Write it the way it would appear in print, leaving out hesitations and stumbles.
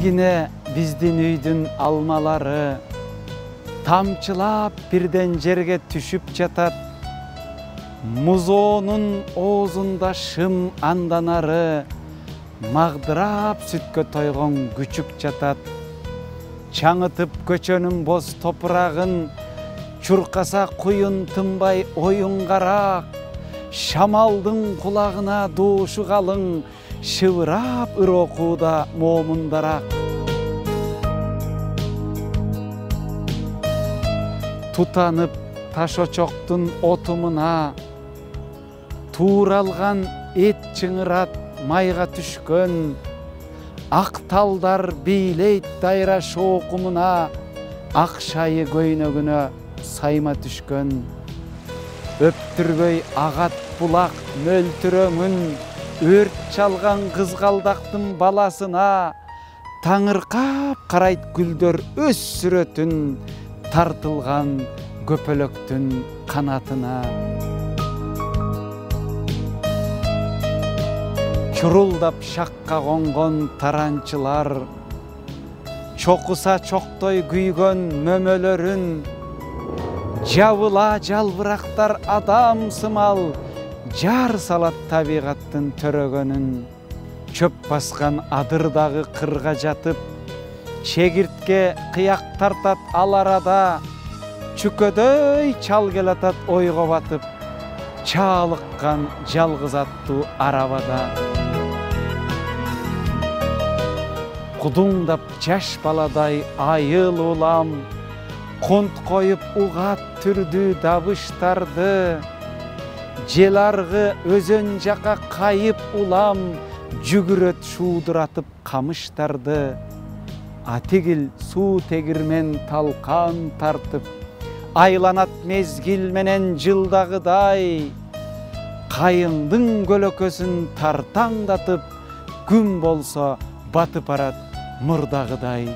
Кичигине биздин үйдүн алмалары тамчылап бирден жерге түшүп жатат. Музоонун оозунда шым анданары магдырап сүткө тойгон күчүк жатат. Чаңытып көчөнүн боз топурагын чуркаса куюн тынбай оюнгарак. Шамалдын кулагына доошу калың, шыбырап ырокууда момундарак. Тутанып таш очоктун отумуна тууралган эт чыңырат майга түшкөн. Ак талдар бийлейт дайра шоокумуна, ак шайы көйнөгүнө сайма түшкөн. Өптүрбөй агат булак мөлтүрөңүн, өрт чалган кызгалдактын баласына, таңыркап карайт гүлдөр өз сүрөтүн, тартылган көпөлөктүн канатына. Чурулдап шакка конгон таранчылар, чокуса чоктой күйгөн мөмөлөрүн, жабыла жалбырактар адам сымал, жар салат табигаттын төрөгөнүн. Чөп баскан адырдагы кырга жатып, чегиртке кыяк тартат ал арада, чүкөдөй чал келатат ойго батып, чаалыккан жалгыз аттуу арабада. Кудуңдап жаш баладай айыл улам, конт коюп угат түрдүү дабыштарды. Жел аргы өзөн жака кайып улам, жүгүрөт шуудуратып камыштарды. Атигил суу тегирмен талкан тартып, айланат мезгил менен жылдагыдай. Кайыңдын көлөкөсүн тартаңдатып, күн болсо батып барат мурдагыдай.